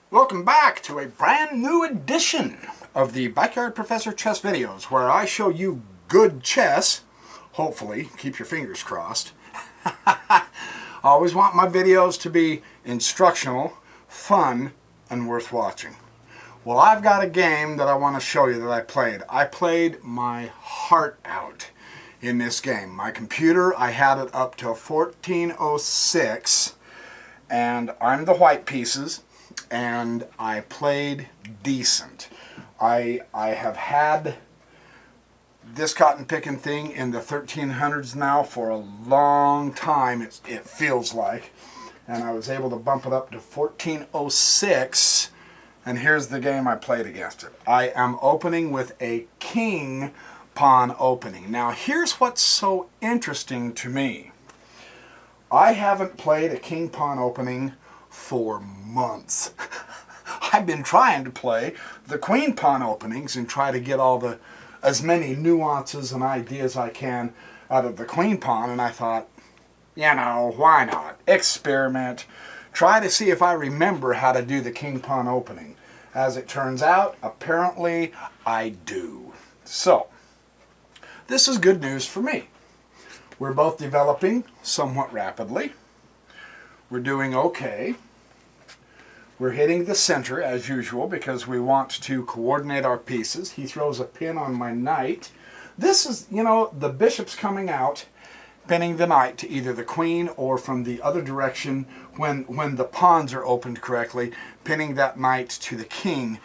Welcome back to a brand new edition of the Backyard Professor Chess videos, where I show you good chess. Hopefully, keep your fingers crossed. I always want my videos to be instructional, fun, and worth watching. Well, I've got a game that I want to show you that I played. I played my heart out in this game. My computer, I had it up to 1406, and I'm the white pieces, and I played decent. I have had this cotton picking thing in the 1300s now for a long time, it feels like, and I was able to bump it up to 1406, and here's the game I played against it. I am opening with a king pawn opening. Now here's what's so interesting to me. I haven't played a king pawn opening for months. I've been trying to play the queen pawn openings and try to get as many nuances and ideas I can out of the queen pawn, and I thought, why not? Experiment. Try to see if I remember how to do the king pawn opening. As it turns out, apparently I do. So, this is good news for me. We're both developing somewhat rapidly. We're doing okay. We're hitting the center as usual because we want to coordinate our pieces. He throws a pin on my knight. This is, the bishop's coming out, pinning the knight to either the queen or from the other direction when the pawns are opened correctly, pinning that knight to the king.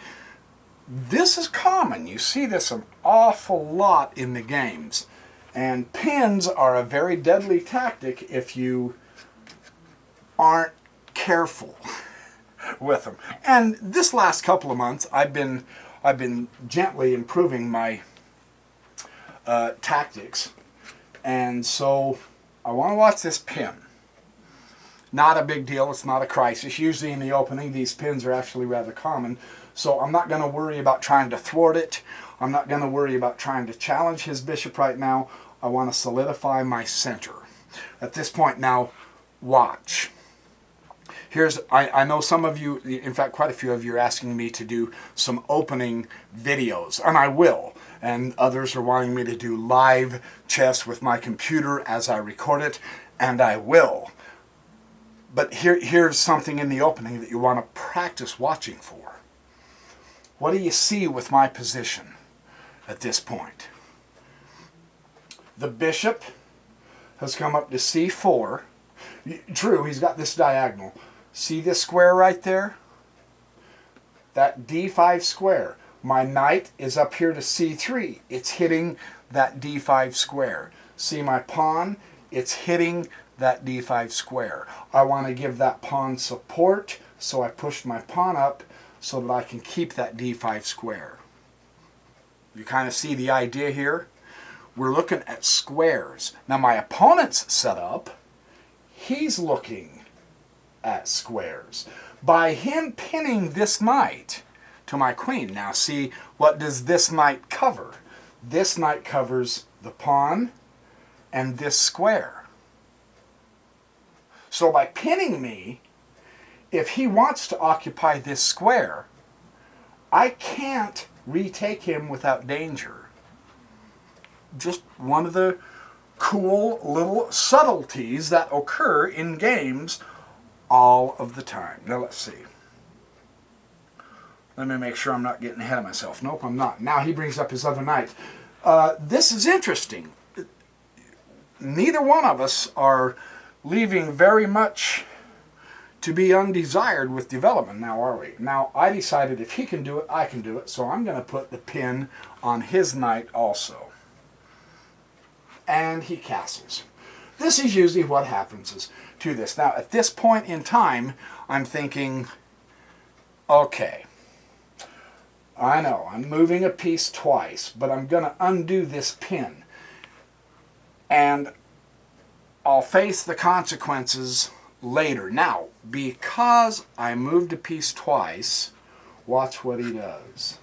This is common. You see this an awful lot in the games. And pins are a very deadly tactic if you aren't careful with them. And this last couple of months, I've been gently improving my tactics, and so I want to watch this pin. Not a big deal. It's not a crisis. Usually in the opening, these pins are actually rather common, so I'm not going to worry about trying to thwart it. I'm not going to worry about trying to challenge his bishop right now. I want to solidify my center. At this point now, watch. I know some of you, in fact quite a few of you, are asking me to do some opening videos, and I will. And others are wanting me to do live chess with my computer as I record it, and I will. But here's something in the opening that you want to practice watching for. What do you see with my position at this point? The bishop has come up to c4. True, he's got this diagonal. See this square right there? That d5 square. My knight is up here to c3. It's hitting that d5 square. See my pawn? It's hitting that d5 square. I want to give that pawn support, so I push my pawn up so that I can keep that d5 square. You kind of see the idea here? We're looking at squares. Now my opponent's setup, he's looking at squares. By him pinning this knight to my queen. Now see, what does this knight cover? This knight covers the pawn and this square. So by pinning me, if he wants to occupy this square, I can't retake him without danger. Just one of the cool little subtleties that occur in games all of the time. Now let's see. Let me make sure I'm not getting ahead of myself. Nope, I'm not. Now he brings up his other knight. This is interesting. Neither one of us are leaving very much to be undesired with development now, are we? Now I decided if he can do it, I can do it, so I'm going to put the pin on his knight also. And he castles. This is usually what happens to this. Now, at this point in time, I'm thinking, okay, I know I'm moving a piece twice, but I'm going to undo this pin. And I'll face the consequences later. Now, because I moved a piece twice, watch what he does.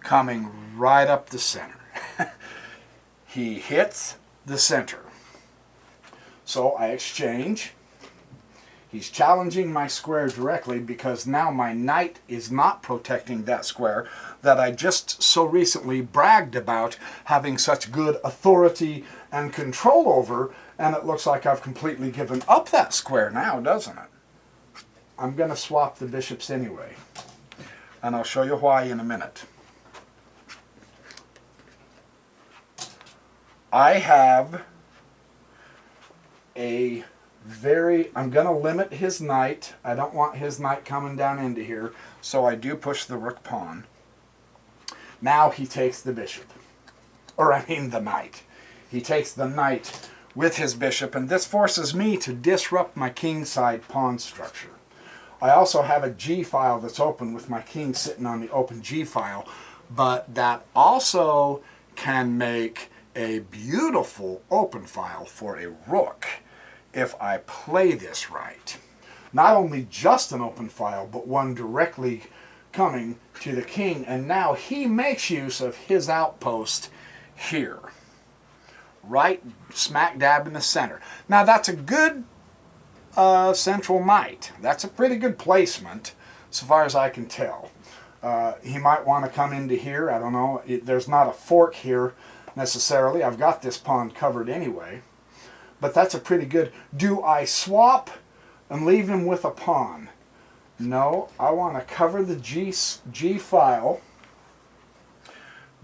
Coming right up the center. He hits the center. So I exchange. He's challenging my square directly because now my knight is not protecting that square that I just so recently bragged about having such good authority and control over, and it looks like I've completely given up that square now, doesn't it? I'm going to swap the bishops anyway, and I'll show you why in a minute. I have I'm going to limit his knight. I don't want his knight coming down into here, so I do push the rook pawn. Now he takes the bishop, or I mean the knight. He takes the knight with his bishop, and this forces me to disrupt my kingside pawn structure. I also have a G file that's open with my king sitting on the open G file, but that also can make a beautiful open file for a rook if I play this right. Not only just an open file, but one directly coming to the king, and now he makes use of his outpost here, right smack dab in the center. Now that's a good central knight. That's a pretty good placement so far as I can tell. He might want to come into here. I don't know. There's not a fork here necessarily. I've got this pawn covered anyway. But that's a pretty good... Do I swap and leave him with a pawn? No, I want to cover the G file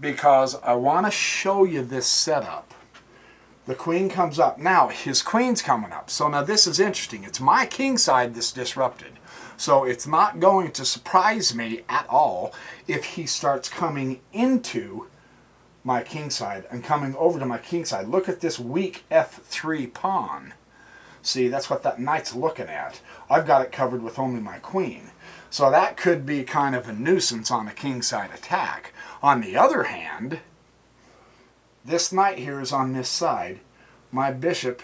because I want to show you this setup. The queen comes up. Now, his queen's coming up. So now this is interesting. It's my king side that's disrupted. So it's not going to surprise me at all if he starts coming into my king side and coming over to my king side. Look at this weak f3 pawn. See, that's what that knight's looking at. I've got it covered with only my queen. So that could be kind of a nuisance on a king side attack. On the other hand, this knight here is on this side. My bishop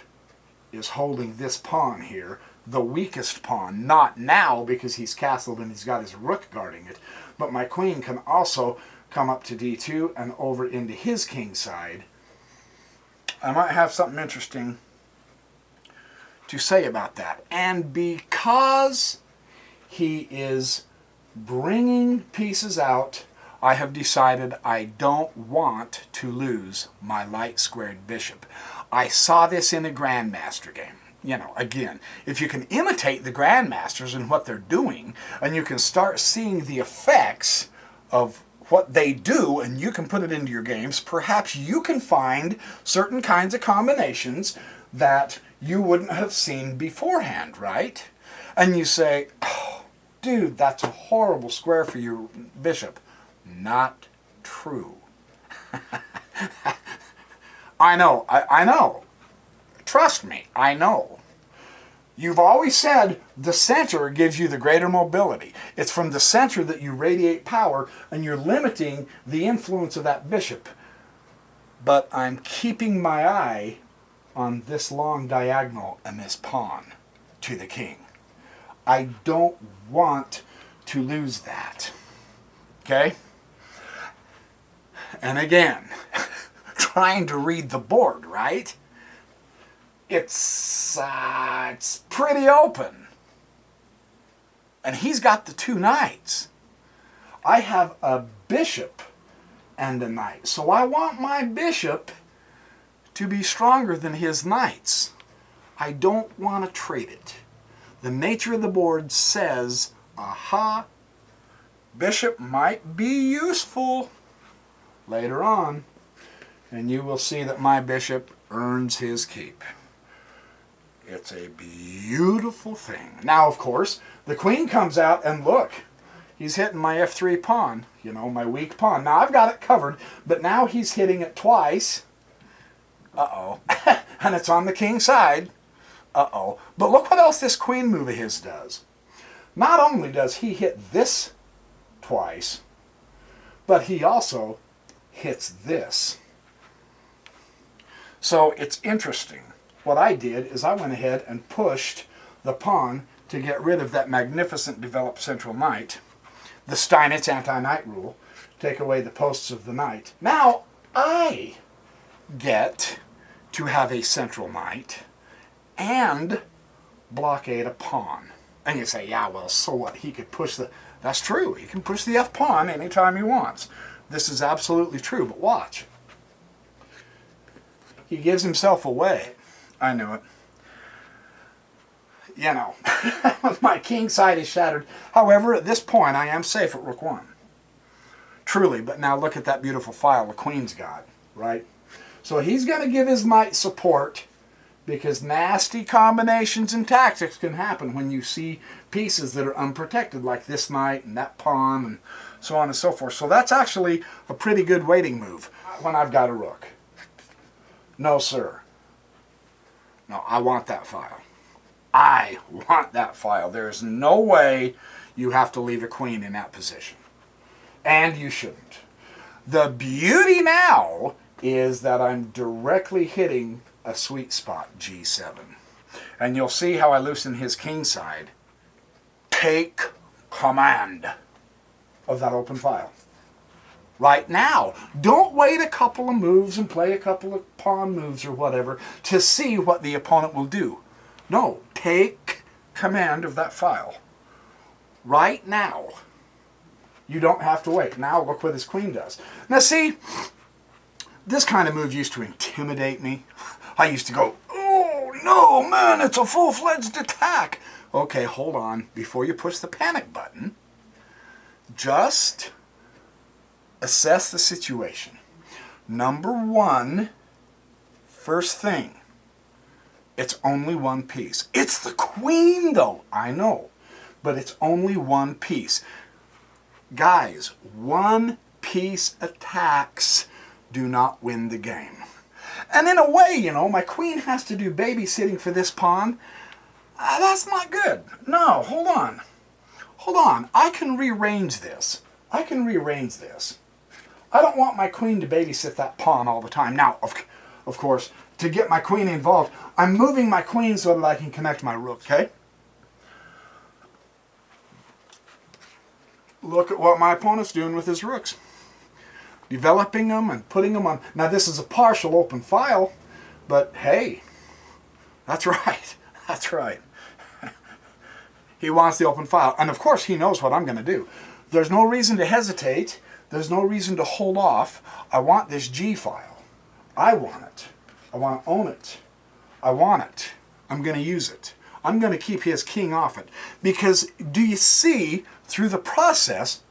is holding this pawn here, the weakest pawn. Not now because he's castled and he's got his rook guarding it, but my queen can also come up to d2 and over into his king side. I might have something interesting to say about that. And because he is bringing pieces out, I have decided I don't want to lose my light squared bishop. I saw this in a Grandmaster game. You know, again, if you can imitate the Grandmasters and what they're doing, and you can start seeing the effects of what they do, and you can put it into your games, perhaps you can find certain kinds of combinations that you wouldn't have seen beforehand, right? And you say, oh, dude, that's a horrible square for your bishop. Not true. I know, I know. Trust me, I know. You've always said the center gives you the greater mobility. It's from the center that you radiate power, and you're limiting the influence of that bishop. But I'm keeping my eye on this long diagonal and this pawn to the king. I don't want to lose that. Okay? And again, trying to read the board, right? It's pretty open. And he's got the two knights. I have a bishop and a knight. So I want my bishop to be stronger than his knights. I don't want to trade it. The nature of the board says, aha, bishop might be useful later on. And you will see that my bishop earns his keep. It's a beautiful thing. Now, of course, the queen comes out and look, he's hitting my f3 pawn, you know, my weak pawn. Now, I've got it covered, but now he's hitting it twice. Uh-oh. And it's on the king side. Uh-oh. But look what else this queen move of his does. Not only does he hit this twice, but he also hits this. So it's interesting. What I did is I went ahead and pushed the pawn to get rid of that magnificent developed central knight, the Steinitz anti-knight rule, take away the posts of the knight. Now I get to have a central knight and blockade a pawn. And you say, yeah, well, so what? He could push the... That's true. He can push the F pawn anytime he wants. This is absolutely true, but watch. He gives himself away. I knew it. You know, my king side is shattered. However, at this point, I am safe at rook 1. Truly, but now look at that beautiful file the queen's got, right? So he's going to give his knight support, because nasty combinations and tactics can happen when you see pieces that are unprotected, like this knight and that pawn and so on and so forth. So that's actually a pretty good waiting move when I've got a rook. No, sir. No, I want that file. I want that file. There's no way you have to leave a queen in that position. And you shouldn't. The beauty now is that I'm directly hitting a sweet spot, G7. And you'll see how I loosen his king side. Take command of that open file. Right now. Don't wait a couple of moves and play a couple of pawn moves or whatever to see what the opponent will do. No, take command of that file. Right now. You don't have to wait. Now look what his queen does. Now see, this kind of move used to intimidate me. I used to go, oh no, man, it's a full-fledged attack. Okay, hold on. Before you push the panic button, just assess the situation. Number one, first thing, it's only one piece. It's the queen, though. I know, but it's only one piece. Guys, one-piece attacks do not win the game. And in a way, you know, my queen has to do babysitting for this pawn. That's not good. No, hold on. Hold on. I can rearrange this. I can rearrange this. I don't want my queen to babysit that pawn all the time. Now, of course, to get my queen involved, I'm moving my queen so that I can connect my rook, okay? Look at what my opponent's doing with his rooks. Developing them and putting them on. Now, this is a partial open file, but hey, that's right. That's right. He wants the open file. And of course, he knows what I'm going to do. There's no reason to hesitate. There's no reason to hold off. I want this G file. I want it. I want to own it. I want it. I'm going to use it. I'm going to keep his king off it. Because do you see, through the process,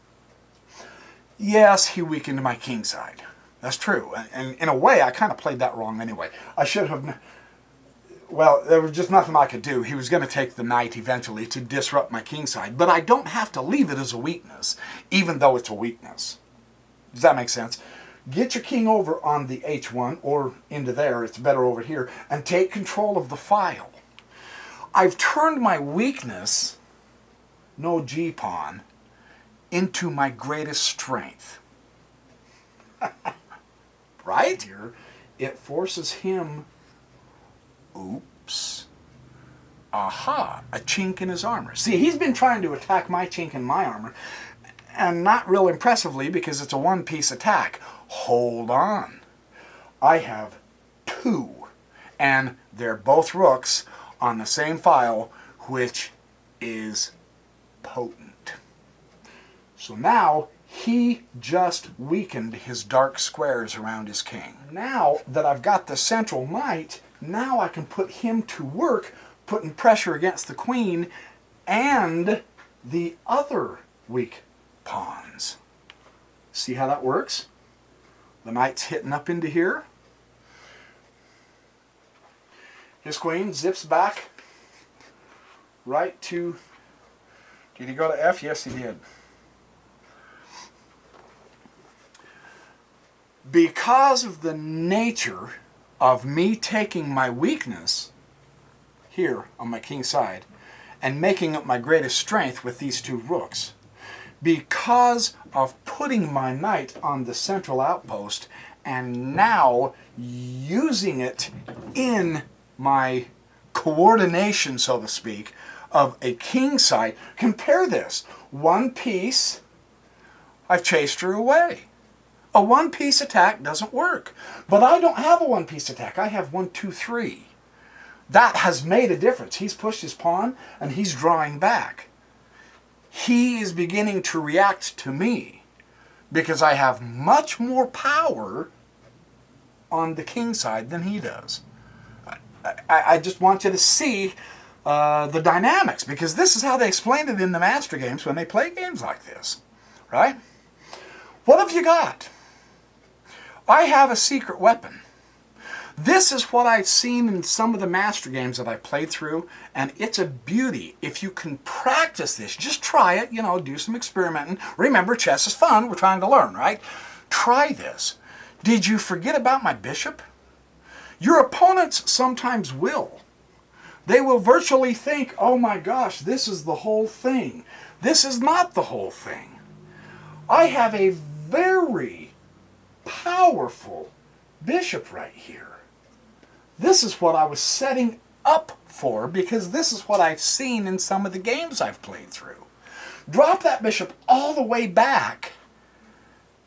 yes, he weakened my king side. That's true. And in a way, I kind of played that wrong anyway. I should have... Well, there was just nothing I could do. He was going to take the knight eventually to disrupt my king side. But I don't have to leave it as a weakness, even though it's a weakness. Does that make sense? Get your king over on the H1 or into there. It's better over here. And take control of the file. I've turned my weakness, no G pawn, into my greatest strength. Right? Here, it forces him... Oops. Aha, a chink in his armor. See, he's been trying to attack my chink in my armor, and not real impressively because it's a one-piece attack. Hold on. I have two, and they're both rooks on the same file, which is potent. So now, he just weakened his dark squares around his king. Now that I've got the central knight, now I can put him to work, putting pressure against the queen and the other weak pawns. See how that works? The knight's hitting up into here. His queen zips back right to... Did he go to F? Yes, he did. Because of the nature of me taking my weakness here on my king's side and making up my greatest strength with these two rooks, because of putting my knight on the central outpost and now using it in my coordination, so to speak, of a king side. Compare this. One piece, I've chased her away. A one-piece attack doesn't work. But I don't have a one-piece attack. I have 1, 2, 3. That has made a difference. He's pushed his pawn and he's drawing back. He is beginning to react to me because I have much more power on the king side than he does. I just want you to see the dynamics, because this is how they explain it in the master games when they play games like this, right? What have you got? I have a secret weapon. This is what I've seen in some of the master games that I played through, and it's a beauty. If you can practice this, just try it, you know, do some experimenting. Remember, chess is fun. We're trying to learn, right? Try this. Did you forget about my bishop? Your opponents sometimes will. They will virtually think, oh my gosh, this is the whole thing. This is not the whole thing. I have a very powerful bishop right here. This is what I was setting up for, because this is what I've seen in some of the games I've played through. Drop that bishop all the way back,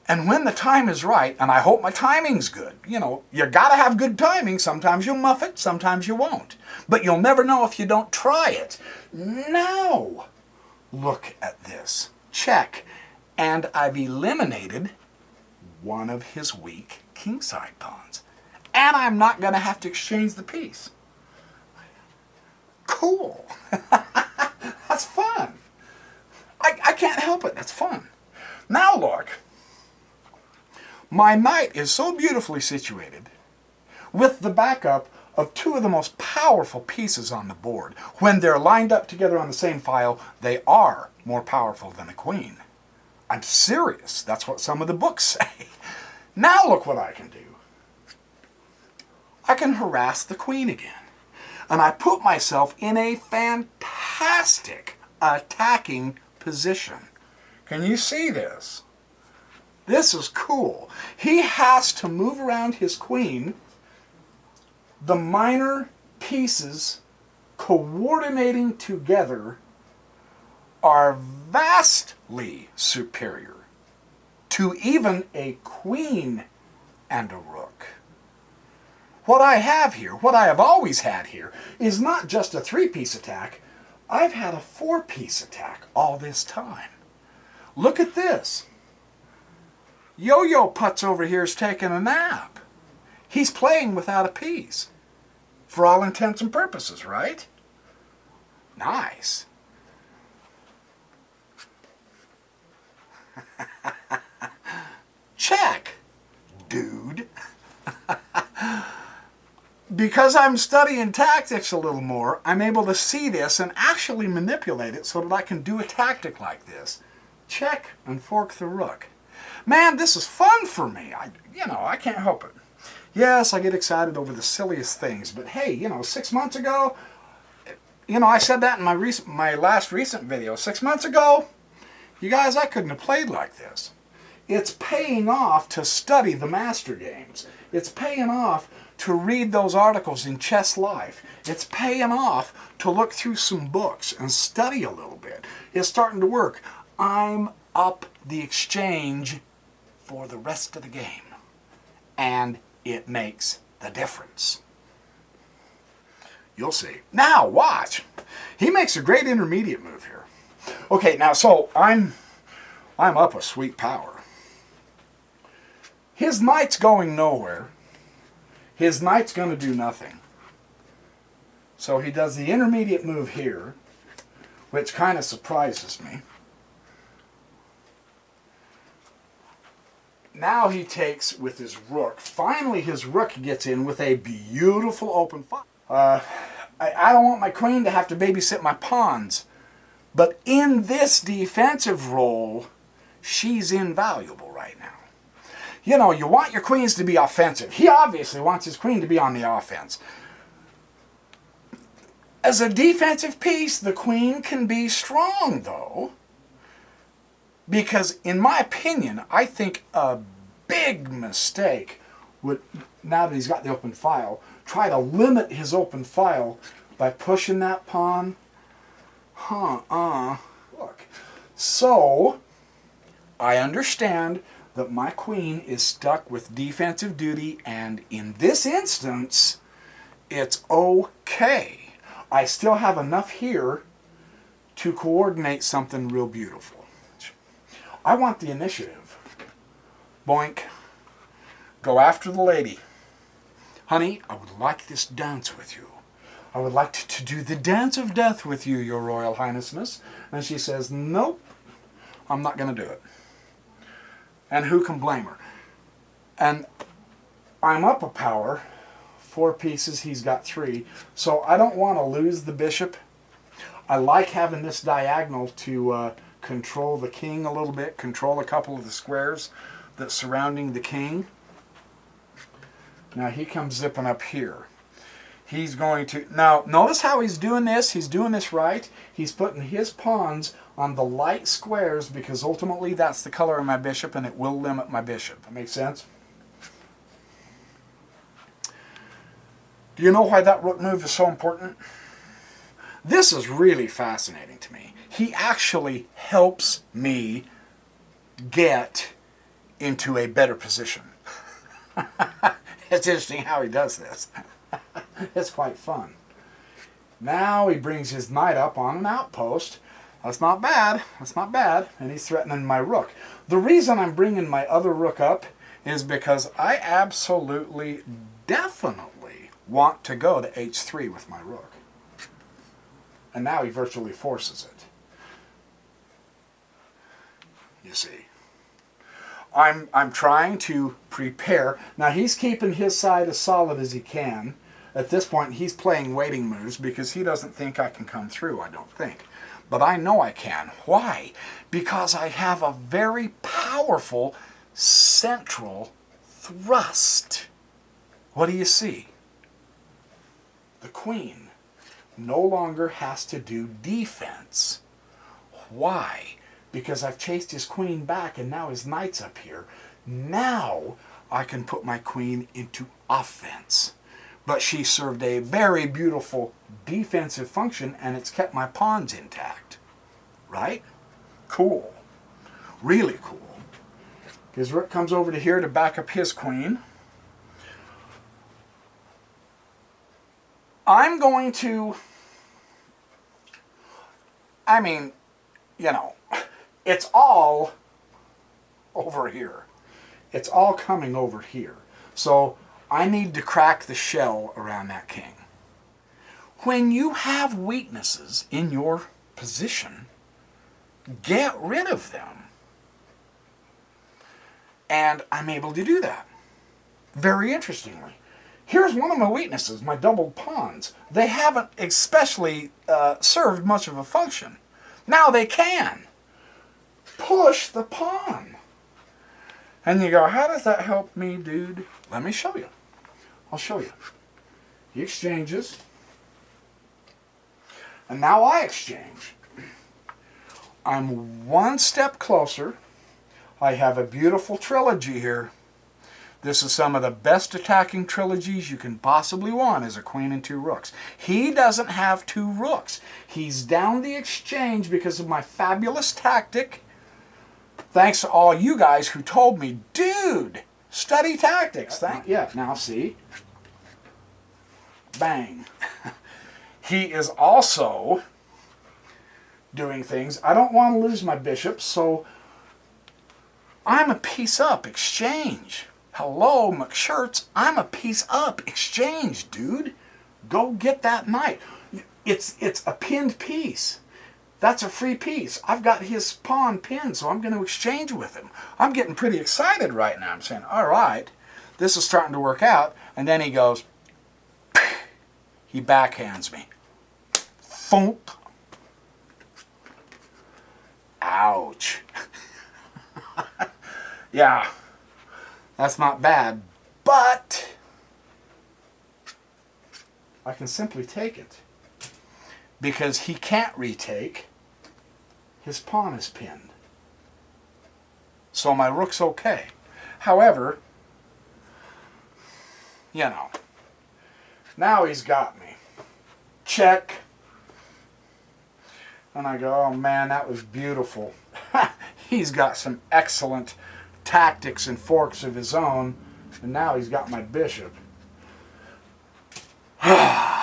and when the time is right, and I hope my timing's good, you know, you gotta have good timing. Sometimes you'll muff it, sometimes you won't. But you'll never know if you don't try it. Now, look at this. Check. And I've eliminated one of his weak kingside pawns. And I'm not going to have to exchange the piece. Cool. That's fun. I can't help it. That's fun. Now look. My knight is so beautifully situated with the backup of two of the most powerful pieces on the board. When they're lined up together on the same file, they are more powerful than a queen. I'm serious. That's what some of the books say. Now look what I can do. I can harass the queen again. And I put myself in a fantastic attacking position. Can you see this? This is cool. He has to move around his queen. The minor pieces coordinating together are vastly superior to even a queen and a rook. What I have here, what I have always had here, is not just a 3-piece attack. I've had a 4-piece attack all this time. Look at this. Yo-Yo Putz over here is taking a nap. He's playing without a piece. For all intents and purposes, right? Nice. Check, dude. Because I'm studying tactics a little more, I'm able to see this and actually manipulate it so that I can do a tactic like this. Check and fork the rook. Man, this is fun for me. I can't help it. Yes, I get excited over the silliest things, but hey, 6 months ago, I said that in my last recent video. 6 months ago, you guys, I couldn't have played like this. It's paying off to study the master games. It's paying off to read those articles in Chess Life. It's paying off to look through some books and study a little bit. It's starting to work. I'm up the exchange for the rest of the game. And it makes the difference. You'll see. Now, watch. He makes a great intermediate move here. Okay, now, so I'm up a sweet power. His knight's going nowhere. His knight's going to do nothing. So he does the intermediate move here, which kind of surprises me. Now he takes with his rook. Finally, his rook gets in with a beautiful open file. I don't want my queen to have to babysit my pawns. But in this defensive role, she's invaluable right now. You want your queens to be offensive. He obviously wants his queen to be on the offense. As a defensive piece, the queen can be strong, though. Because, in my opinion, I think a big mistake would, now that he's got the open file, try to limit his open file by pushing that pawn. Look. So, I understand that my queen is stuck with defensive duty, and in this instance, it's okay. I still have enough here to coordinate something real beautiful. I want the initiative. Boink. Go after the lady. Honey, I would like this dance with you. I would like to do the dance of death with you, your royal highnessness. And she says, nope, I'm not going to do it. And who can blame her? And I'm up a power. 4 pieces, he's got 3. So I don't want to lose the bishop. I like having this diagonal to control the king a little bit, control a couple of the squares that's surrounding the king. Now he comes zipping up here. He's going to... Now, notice how he's doing this. He's doing this right. He's putting his pawns on the light squares because ultimately that's the color of my bishop and it will limit my bishop. That makes sense? Do you know why that rook move is so important? This is really fascinating to me. He actually helps me get into a better position. It's interesting how he does this. It's quite fun. Now he brings his knight up on an outpost. That's not bad. That's not bad. And he's threatening my rook. The reason I'm bringing my other rook up is because I absolutely, definitely want to go to h3 with my rook. And now he virtually forces it. You see. I'm trying to prepare. Now he's keeping his side as solid as he can. At this point he's playing waiting moves because he doesn't think I can come through, I don't think. But I know I can. Why? Because I have a very powerful central thrust. What do you see? The queen no longer has to do defense. Why? Because I've chased his queen back and now his knight's up here. Now I can put my queen into offense. But she served a very beautiful defensive function and it's kept my pawns intact. Right? Cool. Really cool. His rook comes over to here to back up his queen. I'm going to... I mean, you know... It's all over here. It's all coming over here. So I need to crack the shell around that king. When you have weaknesses in your position, get rid of them. And I'm able to do that. Very interestingly. Here's one of my weaknesses, my doubled pawns. They haven't especially served much of a function. Now they can. Push the pawn. And you go, how does that help me, dude? Let me show you. I'll show you. He exchanges. And now I exchange. I'm one step closer. I have a beautiful trilogy here. This is some of the best attacking trilogies you can possibly want as a queen and 2 rooks. He doesn't have 2 rooks. He's down the exchange because of my fabulous tactic. Thanks to all you guys who told me, dude, study tactics. Yeah, now see. Bang. He is also doing things. I don't want to lose my bishop, so I'm a piece up exchange. Hello, McShirts. I'm a piece up exchange, dude. Go get that knight. It's a pinned piece. That's a free piece. I've got his pawn pinned, so I'm going to exchange with him. I'm getting pretty excited right now. I'm saying, all right, this is starting to work out. And then he goes, he backhands me. Thunk. Ouch. Yeah, that's not bad, but I can simply take it because he can't retake. His pawn is pinned. So my rook's okay. However, you know, now he's got me. Check. And I go, oh man, that was beautiful. He's got some excellent tactics and forks of his own. And now he's got my bishop.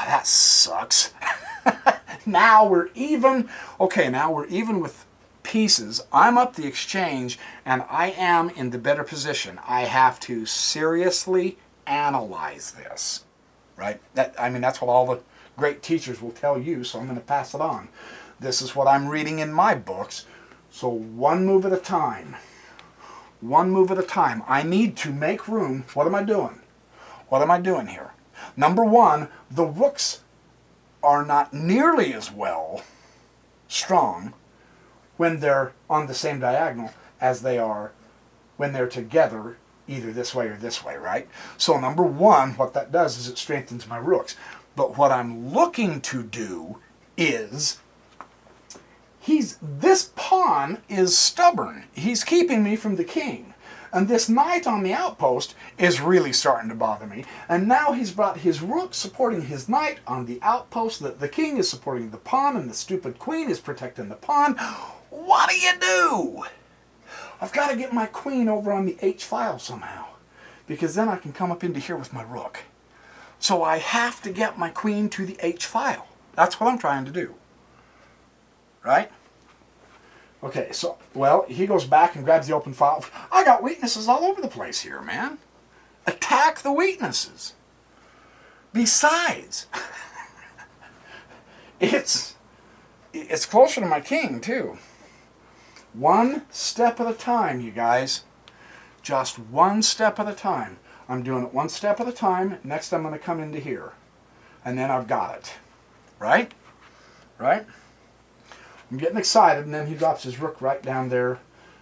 that sucks. Now we're even. Okay, now we're even with pieces. I'm up the exchange, and I am in the better position. I have to seriously analyze this, right? That's what all the great teachers will tell you, so I'm going to pass it on. This is what I'm reading in my books. So one move at a time. One move at a time. I need to make room. What am I doing? What am I doing here? Number one, the rooks are not nearly as well strong when they're on the same diagonal as they are when they're together either this way or this way, right? So number one, what that does is it strengthens my rooks. But what I'm looking to do is, this pawn is stubborn. He's keeping me from the king. And this knight on the outpost is really starting to bother me. And now he's brought his rook supporting his knight on the outpost. The king is supporting the pawn, and the stupid queen is protecting the pawn. What do? I've got to get my queen over on the H file somehow, because then I can come up into here with my rook. So I have to get my queen to the H file. That's what I'm trying to do. Right? Okay, so, well, he goes back and grabs the open file. I got weaknesses all over the place here, man. Attack the weaknesses. Besides, it's closer to my king, too. One step at a time, you guys. Just one step at a time. I'm doing it one step at a time. Next, I'm going to come into here. And then I've got it. Right? Right? I'm getting excited, and then he drops his rook right down there.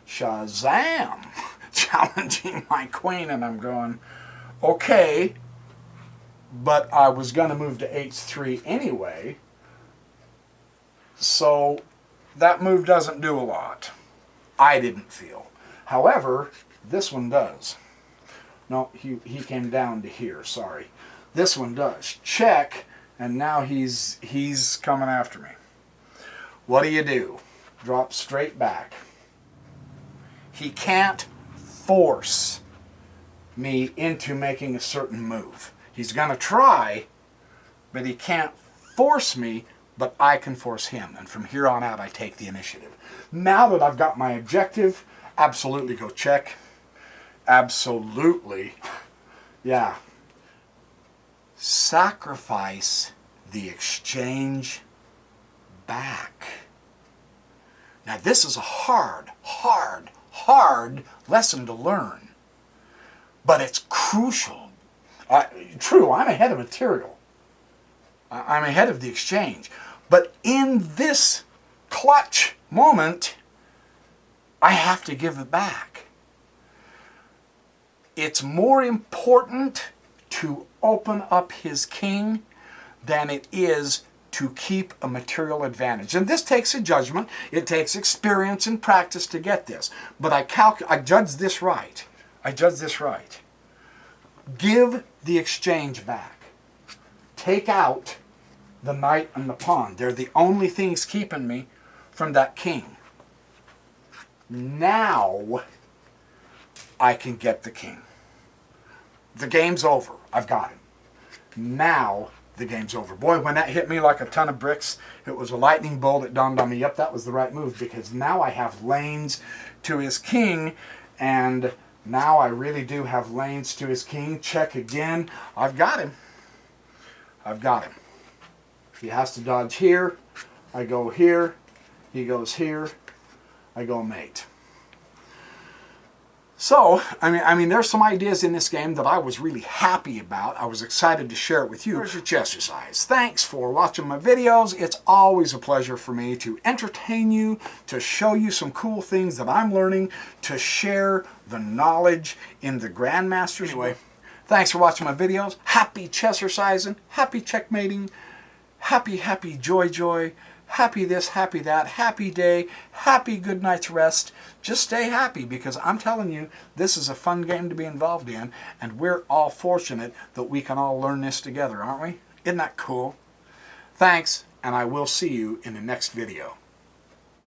Shazam! Challenging my queen, and I'm going, okay, but I was going to move to h3 anyway, so that move doesn't do a lot. I didn't feel. However, this one does. No, he came down to here, sorry. This one does. Check, and now he's coming after me. What do? Drop straight back. He can't force me into making a certain move. He's going to try, but he can't force me, but I can force him. And from here on out, I take the initiative. Now that I've got my objective, absolutely go check. Absolutely. Yeah. Sacrifice the exchange back. Now this is a hard lesson to learn, but it's crucial. True, I'm ahead of material. I'm ahead of the exchange. But in this clutch moment, I have to give it back. It's more important to open up his king than it is to keep a material advantage. And this takes a judgment. It takes experience and practice to get this. But I judge this right. I judge this right. Give the exchange back. Take out the knight and the pawn. They're the only things keeping me from that king. Now I can get the king. The game's over. I've got him. Now the game's over. Boy, when that hit me like a ton of bricks, it was a lightning bolt. It dawned on me, yep, that was the right move, because now I have lanes to his king, and now I really do have lanes to his king. Check again. I've got him. I've got him. He has to dodge here. I go here. He goes here. I go mate. So, I mean, there's some ideas in this game that I was really happy about. I was excited to share it with you. Here's your exercise. Thanks for watching my videos. It's always a pleasure for me to entertain you, to show you some cool things that I'm learning, to share the knowledge in the Grandmasters. Anyway, thanks for watching my videos. Happy chessercising, happy checkmating, happy joy, happy this, happy that, happy day, happy good night's rest. Just stay happy, because I'm telling you, this is a fun game to be involved in, and we're all fortunate that we can all learn this together, aren't we? Isn't that cool? Thanks, and I will see you in the next video.